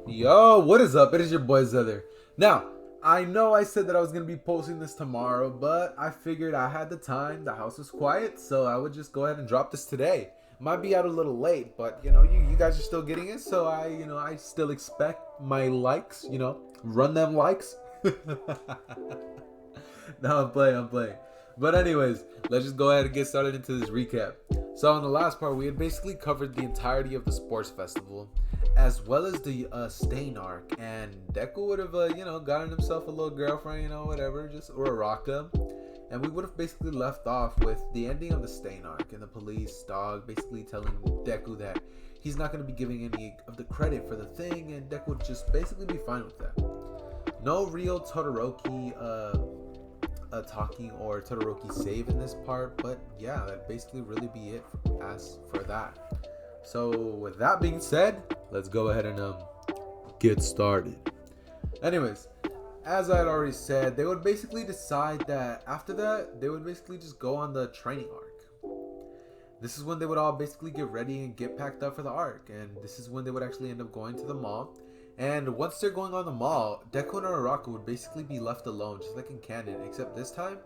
Yo, what is up? It is your boy Zither. Now, I know I said that I was going to be posting this tomorrow, but I figured I had the time, the house was quiet, so I would just go ahead and drop this today. Might be out a little late, but you guys are still getting it, so I still expect my likes, run them likes. No, I'm playing. But anyways, let's just go ahead and get started into this recap. So in the last part, we had basically covered the entirety of the sports festival, as well as the Stain arc, and Deku would have, gotten himself a little girlfriend, whatever, just Uraraka, and we would have basically left off with the ending of the Stain arc, and the police dog basically telling Deku that he's not going to be giving any of the credit for the thing, and Deku would just basically be fine with that. No real Todoroki talking or Todoroki save in this part, but yeah, that'd basically really be it as for that. So with that being said, let's go ahead and get started. Anyways, as I had already said, they would basically decide that after that they would basically just go on the training arc. This is when they would all basically get ready and get packed up for the arc, and this is when they would actually end up going to the mall. And once they're going on the mall, Deku and Uraraka would basically be left alone, just like in canon, except this time,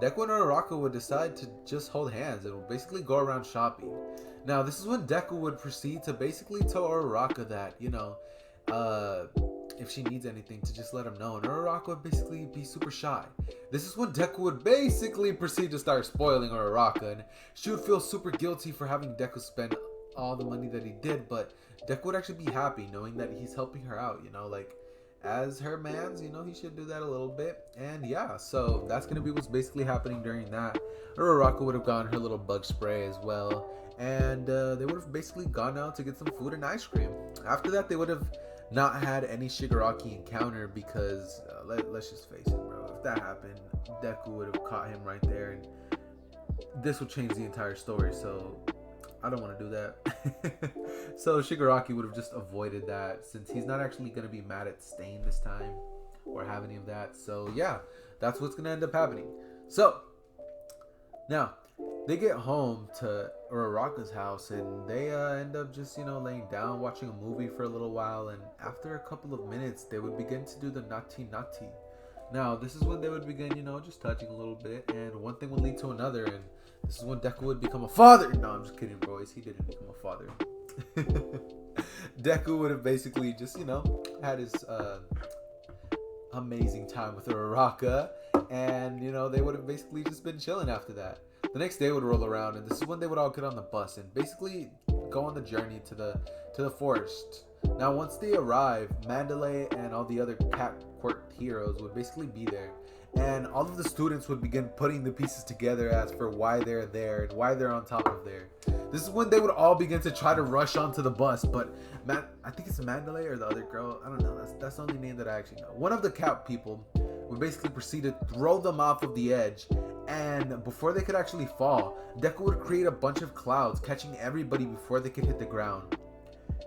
Deku and Uraraka would decide to just hold hands and would basically go around shopping. Now, this is when Deku would proceed to basically tell Uraraka that, if she needs anything, to just let him know. And Uraraka would basically be super shy. This is when Deku would basically proceed to start spoiling Uraraka, and she would feel super guilty for having Deku spend all the money that he did, but Deku would actually be happy knowing that he's helping her out, as her mans, he should do that a little bit. And yeah, so that's going to be what's basically happening during that. Uraraka would have gotten her little bug spray as well, and they would have basically gone out to get some food and ice cream. After that, they would have not had any Shigaraki encounter because, let's just face it, bro, if that happened, Deku would have caught him right there, and this would change the entire story, so I don't want to do that. So Shigaraki would have just avoided that since he's not actually going to be mad at Stain this time or have any of that. So yeah, that's what's going to end up happening. So now they get home to Uraraka's house and they end up just, laying down watching a movie for a little while, and after a couple of minutes they would begin to do the nati nati. Now this is when they would begin, just touching a little bit, and one thing would lead to another, and this is when Deku would become a father. No, I'm just kidding, boys. He didn't become a father. Deku would have basically just, had his amazing time with Uraraka, and, they would have basically just been chilling after that. The next day would roll around, and this is when they would all get on the bus and basically go on the journey to the forest. Now, once they arrive, Mandalay and all the other cat quirk heroes would basically be there, and all of the students would begin putting the pieces together as for why they're there and why they're on top of there. This is when they would all begin to try to rush onto the bus, but I think it's Mandalay or the other girl, I don't know, that's the only name that I actually know. One of the cat people would basically proceed to throw them off of the edge, and before they could actually fall, Deku would create a bunch of clouds catching everybody before they could hit the ground.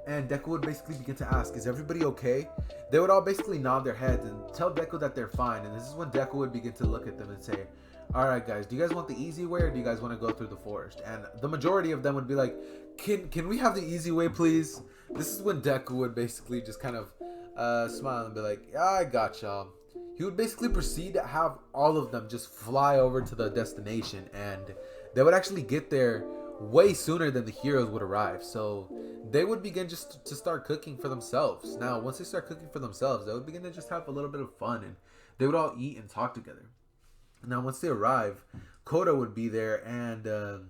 And Deku would basically begin to ask, is everybody okay? They would all basically nod their heads and tell Deku that they're fine. And this is when Deku would begin to look at them and say, alright guys, do you guys want the easy way or do you guys want to go through the forest? And the majority of them would be like, can we have the easy way please? This is when Deku would basically just kind of smile and be like, yeah, I got y'all. He would basically proceed to have all of them just fly over to the destination, and they would actually get there way sooner than the heroes would arrive. So they would begin just to start cooking for themselves. Now, once they start cooking for themselves, they would begin to just have a little bit of fun, and they would all eat and talk together. Now, once they arrive, Kota would be there, and I'm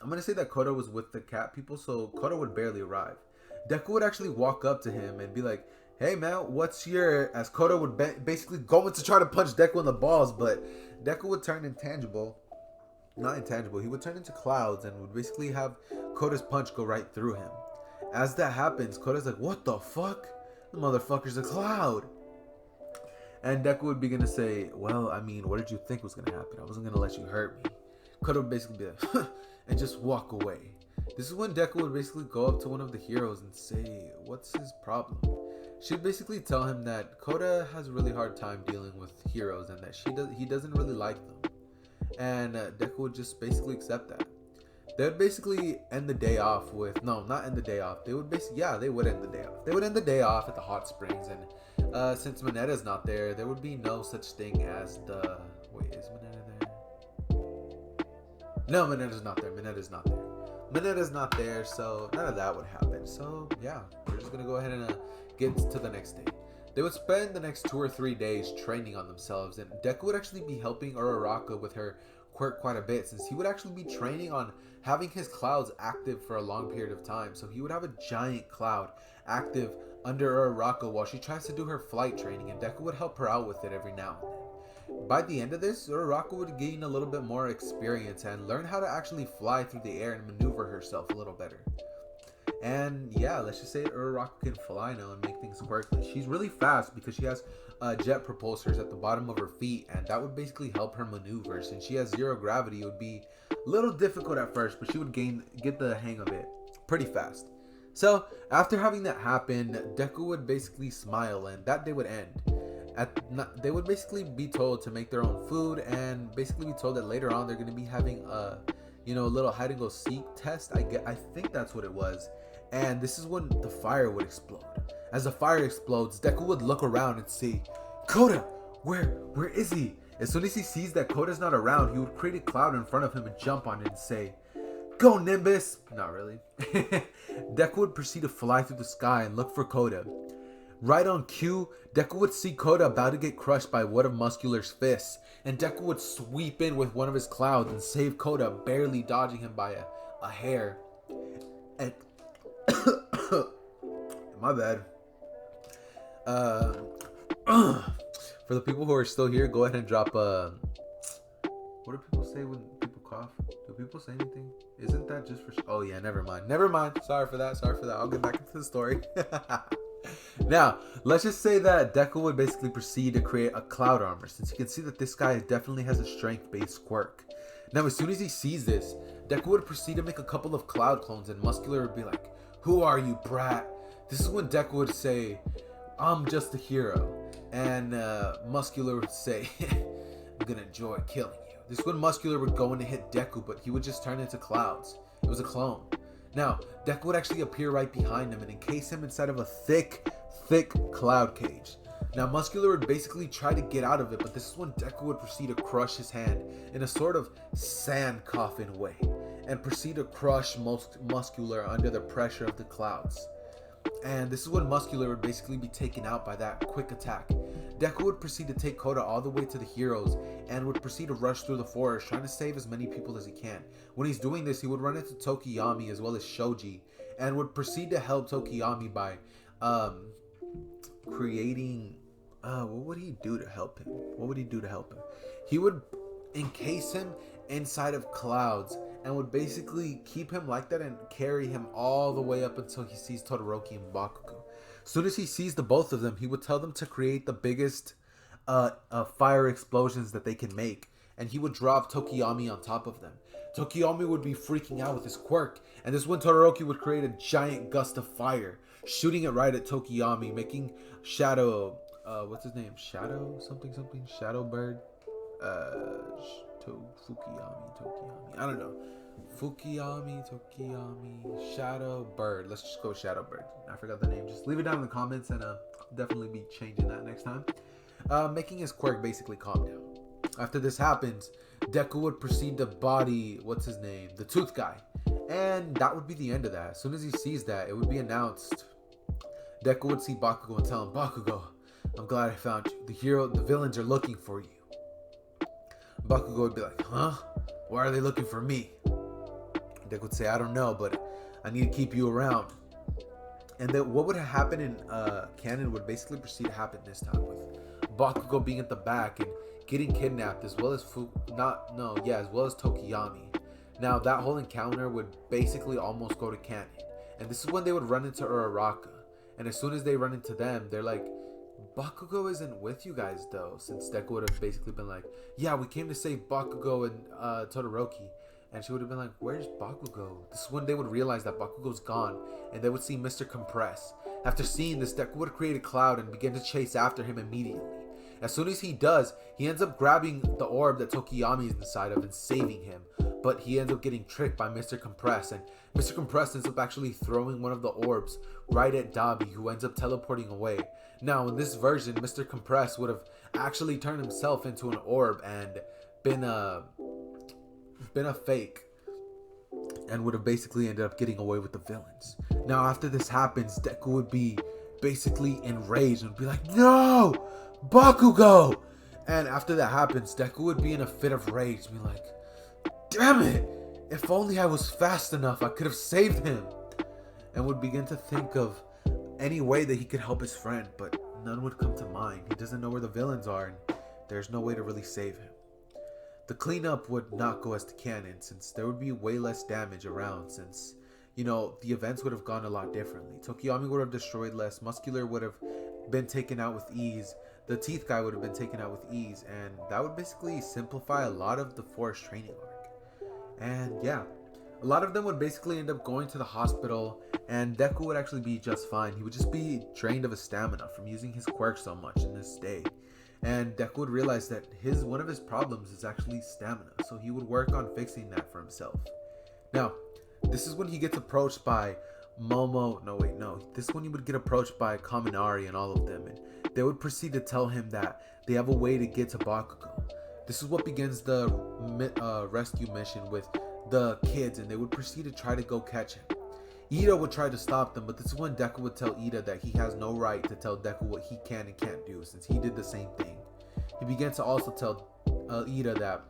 going to say that Kota was with the cat people, so Kota would barely arrive. Deku would actually walk up to him and be like, hey man, what's your... As Kota would basically go in to try to punch Deku in the balls, but Deku would turn intangible. Not intangible, he would turn into clouds and would basically have Kota's punch go right through him. As that happens, Kota's like, what the fuck? The motherfucker's a cloud. And Deku would begin to say, well, I mean, what did you think was going to happen? I wasn't going to let you hurt me. Kota would basically be like, and just walk away. This is when Deku would basically go up to one of the heroes and say, what's his problem? She'd basically tell him that Kota has a really hard time dealing with heroes and that he doesn't really like them. And Deku would just basically accept that. They would basically end the day off with, no, not end the day off. They would basically, yeah, they would end the day off. They would end the day off at the hot springs, and since Minetta's not there would be no such thing as the, wait, is Minetta there? No, Minetta's not there. Minetta's not there. Minetta's not there, so none of that would happen. So yeah, we're just gonna go ahead and get to the next day. They would spend the next 2 or 3 days training on themselves, and Deku would actually be helping Uraraka with her quirk quite a bit, since he would actually be training on having his clouds active for a long period of time. So he would have a giant cloud active under Uraraka while she tries to do her flight training, and Deku would help her out with it every now and then. By the end of this, Uraraka would gain a little bit more experience and learn how to actually fly through the air and maneuver herself a little better. And yeah, let's just say Uraraka can fly now and make things quirky. She's really fast because she has jet propulsors at the bottom of her feet, and that would basically help her maneuver. Since she has 0 gravity, it would be a little difficult at first, but she would get the hang of it pretty fast. So after having that happen, Deku would basically smile, and that day would end. They would basically be told to make their own food, and basically be told that later on they're going to be having a little hide and go seek test. I think that's what it was. And this is when the fire would explode. As the fire explodes, Deku would look around and see, Kota, where is he? As soon as he sees that Kota's not around, he would create a cloud in front of him and jump on it and say, "Go, Nimbus!" Not really. Deku would proceed to fly through the sky and look for Kota. Right on cue, Deku would see Kota about to get crushed by one of Muscular's fists, and Deku would sweep in with one of his clouds and save Kota, barely dodging him by a hair. And my bad. For the people who are still here, go ahead and drop what do people say when people cough? Do people say anything? Isn't that just for oh yeah, never mind. Sorry for that. I'll get back into the story. Now, let's just say that Deku would basically proceed to create a cloud armor, since you can see that this guy definitely has a strength-based quirk. Now, as soon as he sees this, Deku would proceed to make a couple of cloud clones, and Muscular would be like, "Who are you, brat?" This is when Deku would say, "I'm just a hero." And Muscular would say, "I'm gonna enjoy killing you." This is when Muscular would go in to hit Deku, but he would just turn into clouds. It was a clone. Now, Deku would actually appear right behind him and encase him inside of a thick cloud cage. Now, Muscular would basically try to get out of it, but this is when Deku would proceed to crush his hand in a sort of sand coffin way, and proceed to crush Muscular under the pressure of the clouds. And this is when Muscular would basically be taken out by that quick attack. Deku would proceed to take Kota all the way to the heroes and would proceed to rush through the forest, trying to save as many people as he can. When he's doing this, he would run into Tokiyami as well as Shoji, and would proceed to help Tokiyami by creating what would he do to help him? He would encase him inside of clouds and would basically keep him like that and carry him all the way up until he sees Todoroki and Bakugo. As soon as he sees the both of them, he would tell them to create the biggest fire explosions that they can make, and he would drop Tokiyami on top of them. Tokiyami would be freaking out with his quirk, and this is when Todoroki would create a giant gust of fire, shooting it right at Tokiyami, making Shadow, what's his name? Shadow something? Shadow Bird? Tokiyami. I don't know. Tokiyami, Shadow Bird. Let's just go with Shadow Bird. I forgot the name. Just leave it down in the comments, and definitely be changing that next time. Making his quirk basically calm down. After this happens, Deku would proceed to body, what's his name? The Tooth Guy. And that would be the end of that. As soon as he sees that, it would be announced. Deku would see Bakugo and tell him, "Bakugo, I'm glad I found you. The villains are looking for you." Bakugo would be like, "Huh? Why are they looking for me?" Deku would say, "I don't know, but I need to keep you around." And then what would happen in canon would basically proceed to happen this time, with Bakugo being at the back and getting kidnapped, as well as as well as Tokiyami. Now that whole encounter would basically almost go to canon, and this is when they would run into Uraraka. And as soon as they run into them, they're like, "Bakugo isn't with you guys though," since Deku would have basically been like, "Yeah, we came to save Bakugo and Todoroki." And she would have been like, "Where's Bakugo?" This is when they would realize that Bakugo's gone, and they would see Mr. Compress. After seeing this, Deku would create a cloud and begin to chase after him immediately. As soon as he does, he ends up grabbing the orb that Tokiyami is inside of and saving him. but he ends up getting tricked by Mr. Compress, and Mr. Compress ends up actually throwing one of the orbs right at Dabi, who ends up teleporting away. Now, in this version, Mr. Compress would have actually turned himself into an orb and been a fake, and would have basically ended up getting away with the villains. Now, after this happens, Deku would be basically enraged and be like, "No! Bakugo!" And after that happens, Deku would be in a fit of rage, be like, "Damn it! If only I was fast enough, I could have saved him." And would begin to think of any way that he could help his friend, but none would come to mind. He doesn't know where the villains are, and there's no way to really save him. The cleanup would not go as to canon, since there would be way less damage around, since, the events would have gone a lot differently. Tokiyami would have destroyed less, Muscular would have been taken out with ease, the teeth guy would have been taken out with ease, and that would basically simplify a lot of the forest training arc. And yeah, a lot of them would basically end up going to the hospital, and Deku would actually be just fine. He would just be drained of his stamina from using his quirk so much in this day. And Deku would realize that one of his problems is actually stamina, so he would work on fixing that for himself. Now, this is when he gets approached by this is when he would get approached by Kaminari and all of them, and they would proceed to tell him that they have a way to get to Bakugo. This is what begins the rescue mission with the kids, and they would proceed to try to go catch him. Ida would try to stop them, but this is when Deku would tell Ida that he has no right to tell Deku what he can and can't do, since he did the same thing. He began to also tell Ida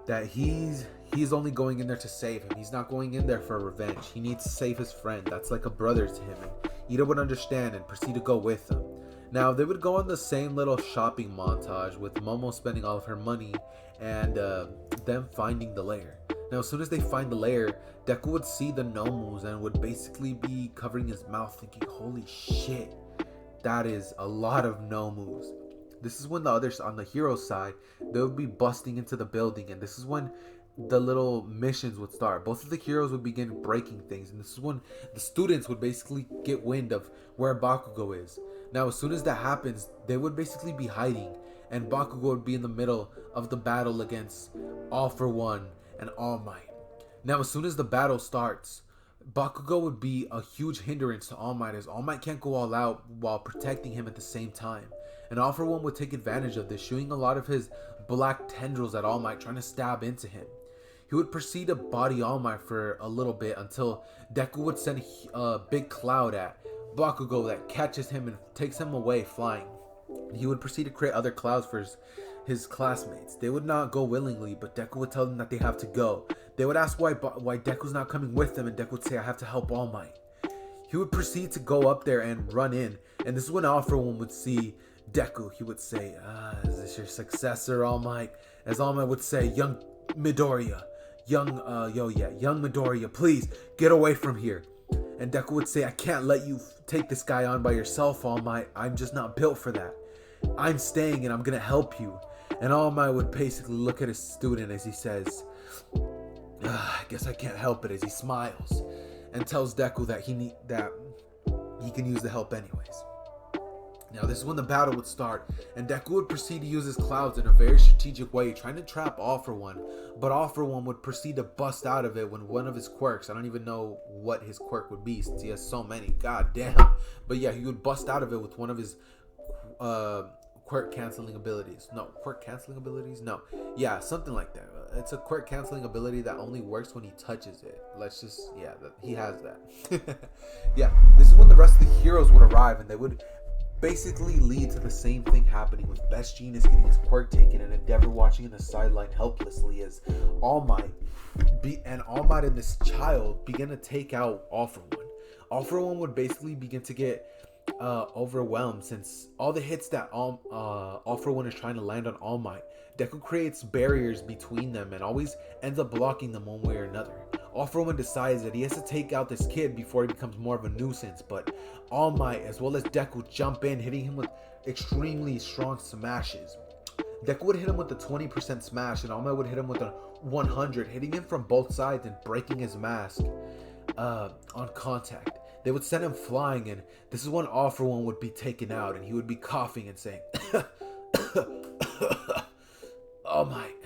that he's only going in there to save him. He's not going in there for revenge. He needs to save his friend. That's like a brother to him, and Ida would understand and proceed to go with him. Now, they would go on the same little shopping montage with Momo spending all of her money and them finding the lair. Now, as soon as they find the lair, Deku would see the Nomus and would basically be covering his mouth thinking, "Holy shit, that is a lot of Nomus." This is when the others on the hero side, they would be busting into the building, and this is when the little missions would start. Both of the heroes would begin breaking things, and this is when the students would basically get wind of where Bakugo is. Now, as soon as that happens, they would basically be hiding, and Bakugo would be in the middle of the battle against All For One and All Might. Now, as soon as the battle starts, Bakugo would be a huge hindrance to All Might, as All Might can't go all out while protecting him at the same time. And All For One would take advantage of this, shooting a lot of his black tendrils at All Might, trying to stab into him. He would proceed to body All Might for a little bit until Deku would send a big cloud at Bakugo that catches him and takes him away flying. He would proceed to create other clouds for his classmates. They would not go willingly, but Deku would tell them that they have to go. They would ask why Deku's not coming with them, and Deku would say, "I have to help All Might." He would proceed to go up there and run in, and this is when All For One would see Deku. He would say, "Is this your successor, All Might?" As All Might would say, "Young Midoriya, young Midoriya, please get away from here." And Deku would say, "I can't let you take this guy on by yourself, All Might. I'm just not built for that. I'm staying and I'm gonna help you." And All Might would basically look at his student as he says, "I guess I can't help it," as he smiles and tells Deku that he can use the help anyways. Now, this is when the battle would start, and Deku would proceed to use his clouds in a very strategic way, trying to trap All For One, but All For One would proceed to bust out of it when one of his quirks, I don't even know what his quirk would be since he has so many, god damn, but yeah, he would bust out of it with one of his quirk canceling abilities. Yeah, something like that. It's a quirk canceling ability that only works when he touches it. He has that. Yeah, this is when the rest of the heroes would arrive, and they would basically lead to the same thing happening, with Best Genius getting his quirk taken and Endeavor watching in the sideline helplessly as All Might and this child begin to take out All For One. All For One would basically begin to get overwhelmed since all the hits that All For One is trying to land on All Might, Deku creates barriers between them and always ends up blocking them one way or another. All For One decides that he has to take out this kid before he becomes more of a nuisance, but All Might as well as Deku jump in, hitting him with extremely strong smashes. Deku would hit him with a 20% smash, and All Might would hit him with a 100, hitting him from both sides and breaking his mask on contact. They would send him flying, and this is when All For One would be taken out, and he would be coughing and saying, "All Might,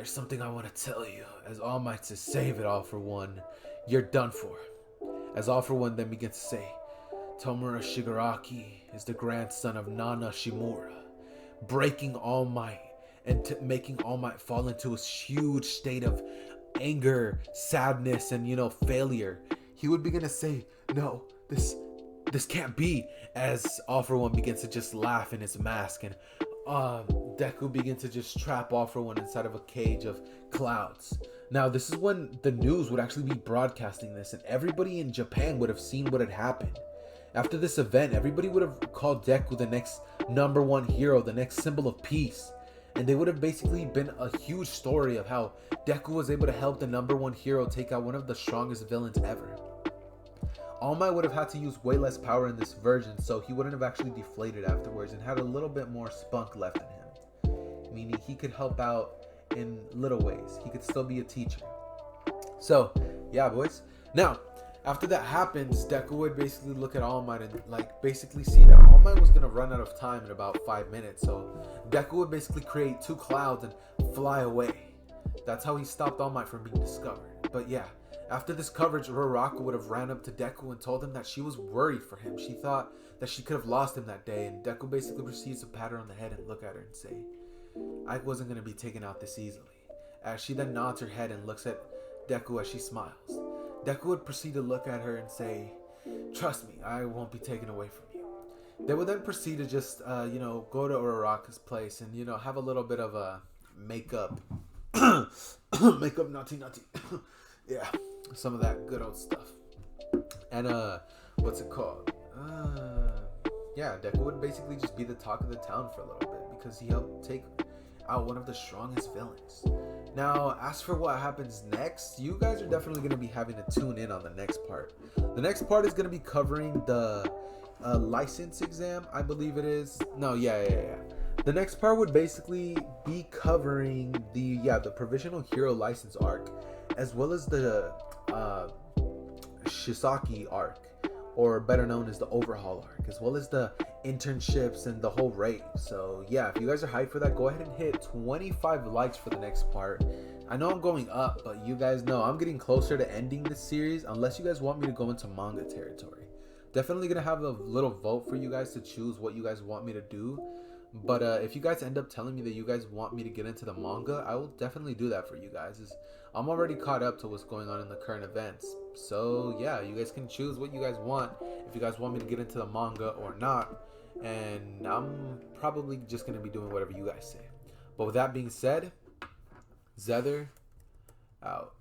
there's something I want to tell you. As All Might says, save it, All for One. You're done for. As All for One then begins to say, Tomura Shigaraki is the grandson of Nana Shimura, breaking All Might and making All Might fall into a huge state of anger, sadness, and failure. He would begin to say, no, this can't be, as All for One begins to just laugh in his mask, and Deku begins to just trap All for One inside of a cage of clouds. Now, this is when the news would actually be broadcasting this, and everybody in Japan would have seen what had happened. After this event, everybody would have called Deku the next #1 hero, the next symbol of peace. And they would have basically been a huge story of how Deku was able to help the #1 hero take out one of the strongest villains ever. All Might would have had to use way less power in this version, so he wouldn't have actually deflated afterwards and had a little bit more spunk left in him. Meaning he could help out in little ways. He could still be a teacher. So, yeah, boys. Now, after that happens, Deku would basically look at All Might and basically see that All Might was going to run out of time in about 5 minutes. So Deku would basically create 2 clouds and fly away. That's how he stopped All Might from being discovered. But yeah, after this coverage, Uraraka would have ran up to Deku and told him that she was worried for him. She thought that she could have lost him that day, and Deku basically proceeds to pat her on the head and look at her and say, I wasn't going to be taken out this easily. As she then nods her head and looks at Deku as she smiles. Deku would proceed to look at her and say, trust me, I won't be taken away from you. They would then proceed to just, go to Uraraka's place and, have a little bit of a makeup. Makeup naughty. Yeah, some of that good old stuff. And, what's it called? Yeah, Deku would basically just be the talk of the town for a little bit because he helped take out one of the strongest villains. Now, as for what happens next, you guys are definitely going to be having to tune in on the next part. The next part is going to be covering the license exam, I believe it is. No, yeah. The next part would basically be covering the provisional hero license arc, as well as the Shisaki arc, or better known as the overhaul arc, as well as the internships and the whole raid. So yeah, if you guys are hyped for that, go ahead and hit 25 likes for the next part. I know I'm going up, but you guys know I'm getting closer to ending this series, unless you guys want me to go into manga territory. Definitely gonna have a little vote for you guys to choose what you guys want me to do. But if you guys end up telling me that you guys want me to get into the manga, I will definitely do that for you guys. I'm already caught up to what's going on in the current events. So yeah, you guys can choose what you guys want, if you guys want me to get into the manga or not. And I'm probably just going to be doing whatever you guys say. But with that being said, Zether out.